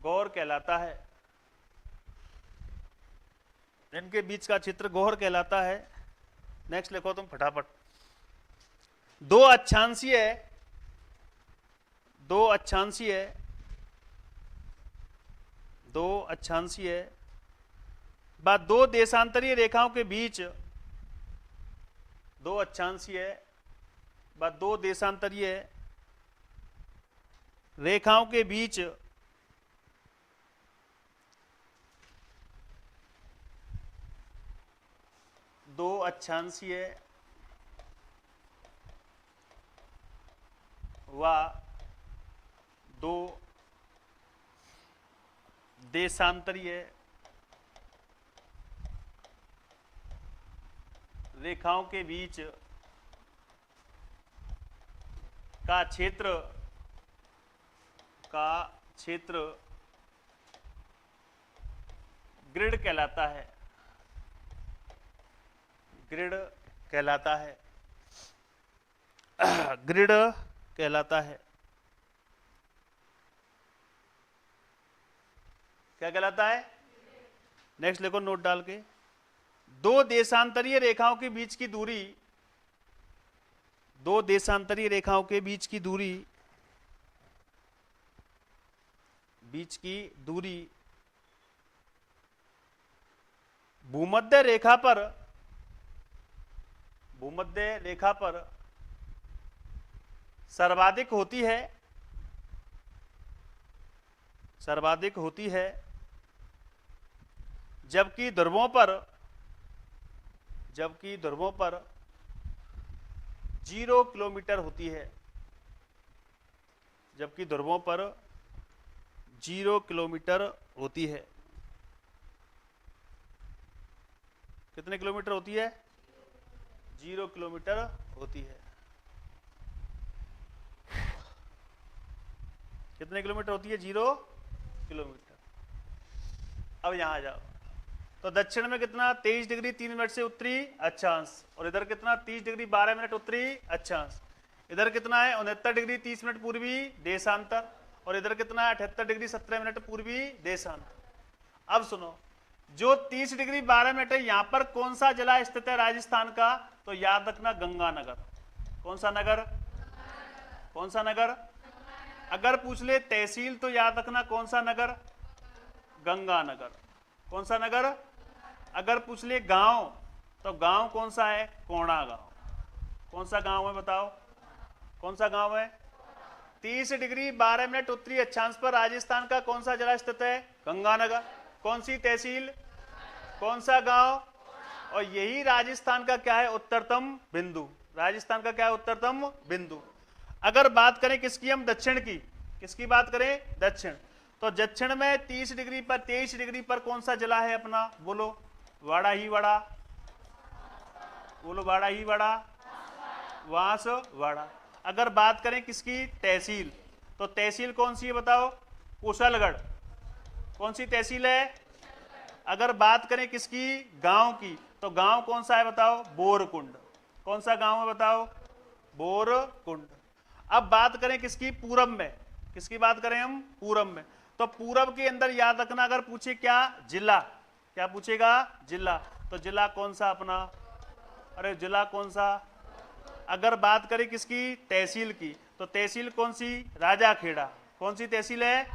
गौर कहलाता है। इनके बीच का क्षेत्र गौर कहलाता है। नेक्स्ट लिखो तुम फटाफट। दो अक्षांशीय, दो अक्षांशीय, दो अक्षांशीय व दो देशांतरीय रेखाओं के बीच, दो अक्षांशीय व दो देशांतरीय रेखाओं के बीच दो अक्षांशीय व दो देशांतरीय रेखाओं के बीच का क्षेत्र, का क्षेत्र ग्रिड कहलाता है। ग्रिड कहलाता है। ग्रिड कहलाता है। क्या कहलाता है? नेक्स्ट लिखो नोट डाल के। दो देशांतरीय रेखाओं के बीच की दूरी, दो देशांतरीय रेखाओं के बीच की दूरी, बीच की दूरी भूमध्य रेखा पर, भूमध्य रेखा पर सर्वाधिक होती है, सर्वाधिक होती है, जबकि ध्रुवों पर, जबकि ध्रुवों पर 0 किलोमीटर होती है, जबकि ध्रुवों पर 0 किलोमीटर होती है। कितने किलोमीटर होती है? 0 किलोमीटर होती है। कितने किलोमीटर होती है? 0 किलोमीटर। अब यहां जाओ तो दक्षिण में कितना? 23 डिग्री 3 मिनट से उत्तरी अक्षांश, और इधर कितना? 30 डिग्री 12 मिनट उत्तरी अक्षांश। इधर कितना है? 69 डिग्री 30 मिनट पूर्वी देशांतर, और इधर कितना है? 78 डिग्री 17 मिनट पूर्वी देशांतर। अब सुनो, जो 30 डिग्री 12 मिनट है, यहां पर कौन सा जिला स्थित है राजस्थान का? तो याद रखना गंगानगर। कौन सा नगर? कौन सा नगर? अगर पूछ ले तहसील तो याद रखना कौन सा नगर? गंगानगर। कौन सा नगर? अगर पूछ ले गांव, तो गांव कौन सा है? कोणा गांव। कौन सा गांव है बताओ? कौन सा गांव है? 30 डिग्री 12 मिनट उत्तरी अक्षांश पर राजस्थान का कौन सा जिला स्थित है? गंगानगर। कौन सी तहसील? कौन सा गांव? और यही राजस्थान का क्या है? उत्तरतम बिंदु। राजस्थान का क्या है? उत्तरतम बिंदु। अगर बात करें किसकी हम? दक्षिण की। किसकी बात करें? दक्षिण। तो दक्षिण में 30 डिग्री पर 23 डिग्री पर कौन सा जिला है अपना? बोलो। वाड़ा ही वाड़ा। बोलो वाड़ा ही वाड़ा। वांसवाड़ा। अगर बात करें किसकी? तहसील। तो तहसील कौन सी है बताओ? कुशलगढ़। कौन सी तहसील है? अगर बात करें किसकी? गांव की, तो गांव कौन सा है बताओ? बोरकुंड। कौन सा गांव है बताओ? बोरकुंड। अब बात करें किसकी? पूरब में। किसकी बात करें हम? पूरब में। तो पूरब के अंदर याद रखना, अगर पूछे क्या? जिला। क्या पूछेगा? जिला। तो जिला कौन सा अपना? अरे जिला कौन सा? अगर बात करें किसकी? तहसील की, तो तहसील कौन सी? राजाखेड़ा। कौन सी तहसील है?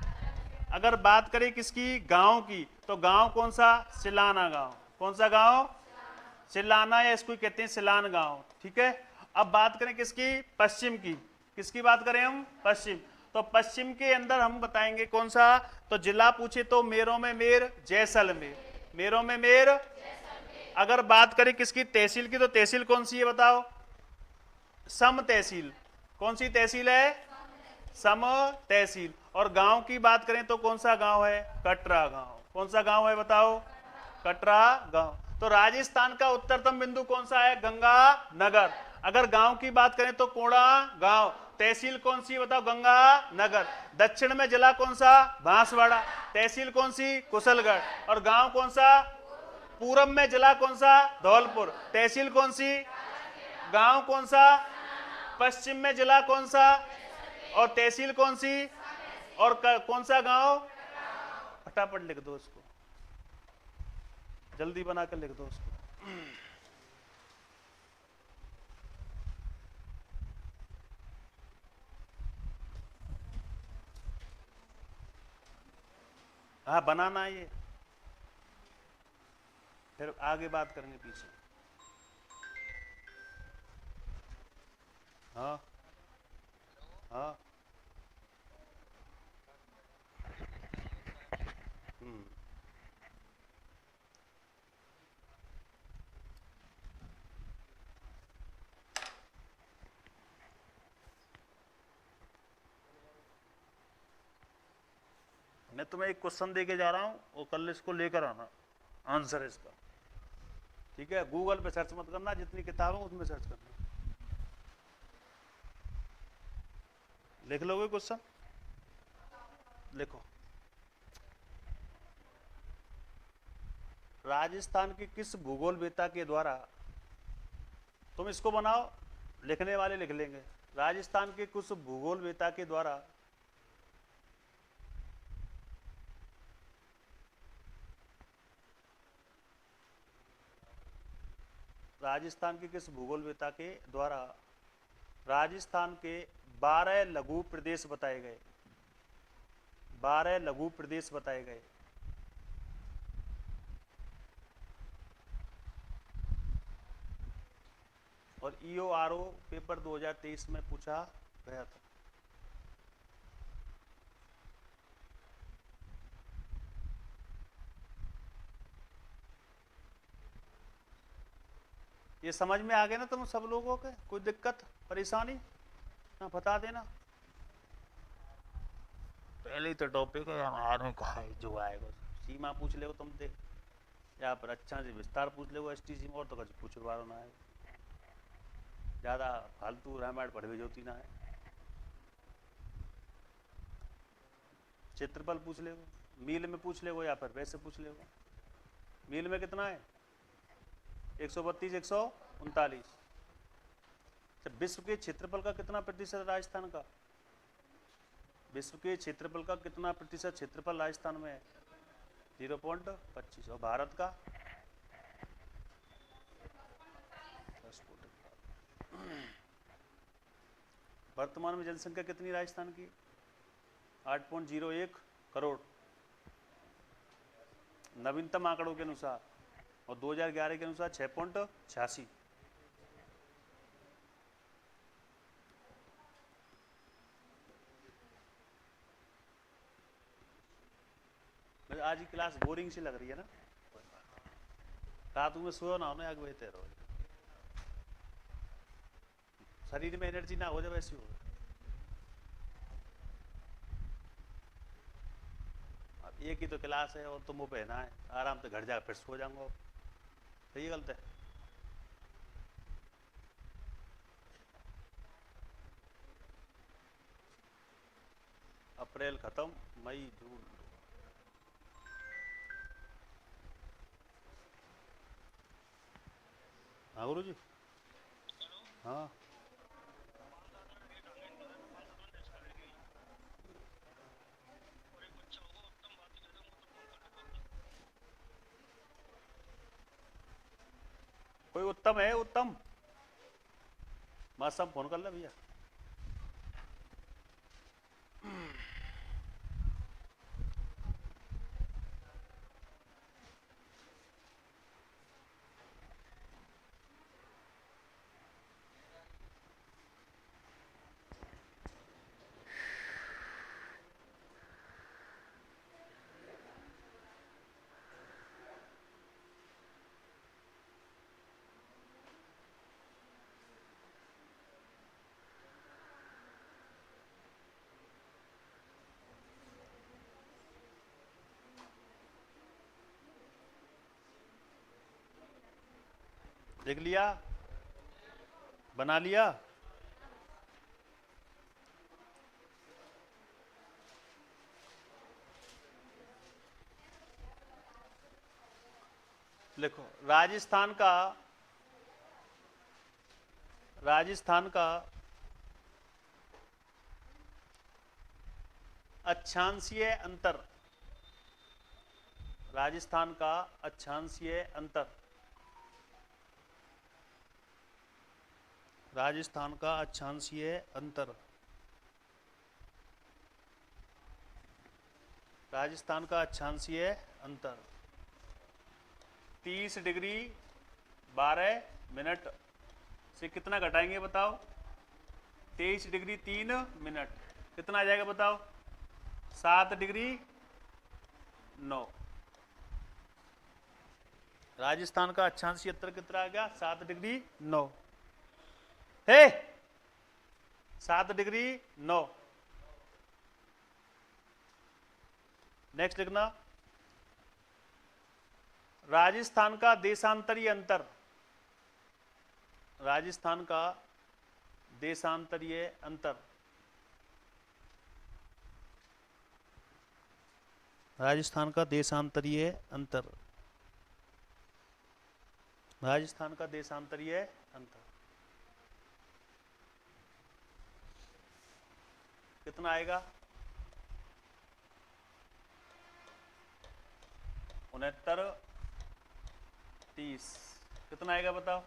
अगर बात करें किसकी? गांव की, तो गांव कौन सा? सिलाना गांव। कौन सा गांव? सिलाना, या इसको कहते हैं सिलान गांव। ठीक है। अब बात करें किसकी? पश्चिम की। किसकी बात करें हम? पश्चिम। तो पश्चिम के अंदर हम बताएंगे कौन सा? तो जिला पूछे तो मेरों में मेर, जैसलमेर। मेरों में मेर। अगर बात करें किसकी? तहसील की, तो तहसील कौन सी है बताओ? सम तहसील। कौन सी तहसील है? सम तहसील। और गांव की बात करें तो कौन सा गांव है? कटरा गांव। कौन सा गांव है बताओ? कटरा गांव। तो राजस्थान का उत्तरतम बिंदु कौन सा है? गंगानगर। अगर गांव की बात करें तो कोणा गांव। तहसील कौन सी बताओ? गंगानगर। दक्षिण में जिला कौन सा? बांसवाड़ा। तहसील कौन सी? कुशलगढ़। और गांव कौन सा? पूरब में जिला कौन सा? धौलपुर। तहसील कौन सी? गांव कौन सा? पश्चिम में जिला कौन सा? और तहसील कौन सी? और कौन सा गांव? फटाफट लिख दो इसको, जल्दी बनाकर लिख दो उसको। हाँ बनाना है ये, फिर आगे बात करेंगे पीछे। हाँ हाँ। मैं तुम्हें एक क्वेश्चन दे के जा रहा हूं, वो कल इसको लेकर आना, आंसर इसका। ठीक है। गूगल पे सर्च मत करना, जितनी किताब है उसमें सर्च करना। लिख लोगे क्वेश्चन? लिखो। राजस्थान की किस भूगोलवेत्ता के द्वारा, तुम इसको बनाओ, लिखने वाले लिख लेंगे। राजस्थान के कुछ भूगोलवेत्ता के द्वारा राजस्थान के किस भूगोलवेत्ता के द्वारा राजस्थान के 12 लघु प्रदेश बताए गए? 12 लघु प्रदेश बताए गए। और EORO पेपर 2023 में पूछा गया था। ये समझ में आ गया ना तुम सब लोगों के? कोई दिक्कत परेशानी ना? बता देना। पहले ही तो टॉपिक है हमारे, कहा जो आएगा सीमा पूछ ले तुम दे, या फिर अच्छा से विस्तार पूछ ले ST सीमा, और तो कुछ पूछ बारो ना है। ज़्यादा फालतू रामायण पढ़ भी जोती ना है। क्षेत्रफल पूछ ले, मील में पूछ ले, या फिर वैसे पूछ ले। मील में कितना है? 132, 139। विश्व के क्षेत्रफल का कितना प्रतिशत राजस्थान का? विश्व के क्षेत्रफल का कितना प्रतिशत क्षेत्रफल राजस्थान में है? 0.25। और भारत का? 10 कोटि। वर्तमान में जनसंख्या कितनी राजस्थान की? 8.01 करोड़। नवीनतम आंकड़ों के अनुसार, और 2011 के अनुसार 6.86। आज की क्लास बोरिंग सी लग रही है ना, रात में सोओ ना हो ना, आग बजते रहो, शरीर में एनर्जी ना हो जाए वैसी हो। अब एक ही तो क्लास है और तुम वो पहना है, आराम से घर जाकर फिर सो जाऊंगा। सही है गलत है? अप्रैल खत्म, मई जून। हाँ गुरु जी। हाँ कोई उत्तम है? उत्तम मौसम फोन कर ले भैया। देख लिया? बना लिया? लिखो, राजस्थान का अक्षांशीय अंतर, राजस्थान का अक्षांशीय अंतर, राजस्थान का अक्षांशीय अंतर, राजस्थान का अक्षांशीय अंतर 30 डिग्री 12 मिनट से कितना घटाएंगे बताओ? 23 डिग्री 3 मिनट कितना आ जाएगा बताओ? 7 डिग्री 9। राजस्थान का अक्षांशीय अंतर कितना आ गया? 7 डिग्री 9 है, 7 डिग्री 9। नेक्स्ट लिखना, राजस्थान का देशांतरीय अंतर, राजस्थान का देशांतरीय अंतर, राजस्थान का देशांतरीय अंतर, राजस्थान का देशांतरीय अंतर कितना आएगा? 69 30 कितना आएगा बताओ?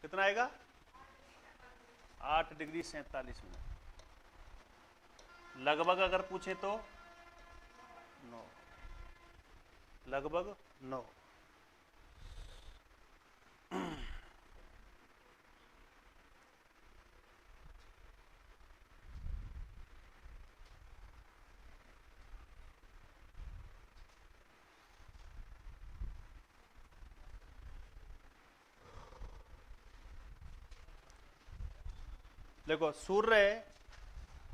कितना आएगा? 8 डिग्री 47 मिनट। लगभग अगर पूछे तो 9, लगभग 9। देखो, सूर्य,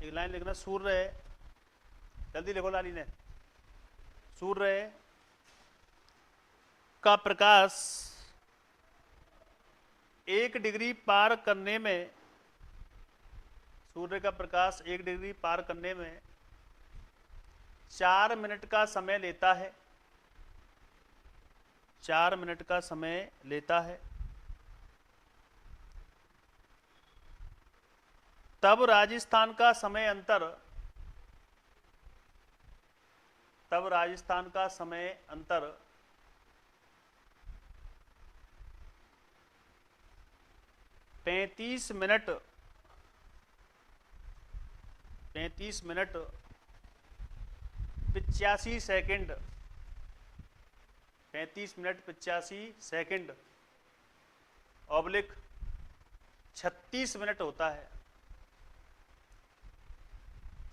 एक लाइन लिखना, सूर्य, जल्दी लिखो लाली ने, सूर्य का प्रकाश 1 डिग्री पार करने में, सूर्य का प्रकाश 1 डिग्री पार करने में 4 मिनट का समय लेता है, 4 मिनट का समय लेता है। तब राजस्थान का समय अंतर, तब राजस्थान का समय अंतर 35 minute 85 second 35 minute 85 second oblique 36 minute होता है,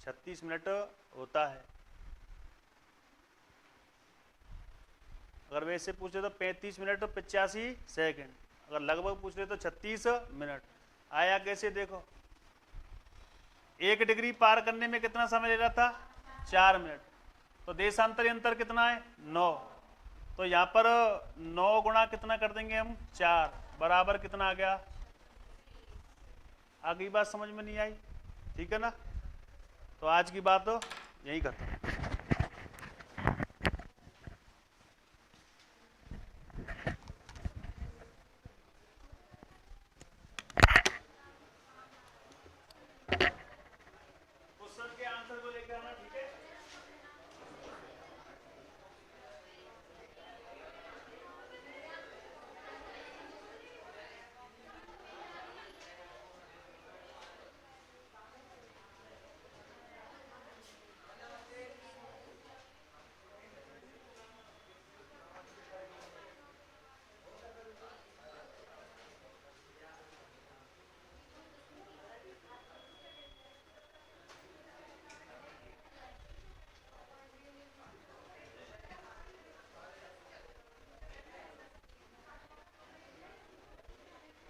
36 मिनट होता है। अगर वैसे पूछ रहे तो 35 मिनट 85 सेकंड, अगर लगभग पूछ रहे तो 36 मिनट। आया कैसे देखो, 1 डिग्री पार करने में कितना समय ले रहा था, 4 मिनट। तो देशांतरी अंतर कितना है, 9। तो यहाँ पर 9 गुणा कितना कर देंगे हम, 4, बराबर कितना आ गया। आगे बात समझ में नहीं आई, ठीक है ना। तो आज की बात यही खत्म। क्वेश्चन के आंसर को लेकर आना, ठीक है।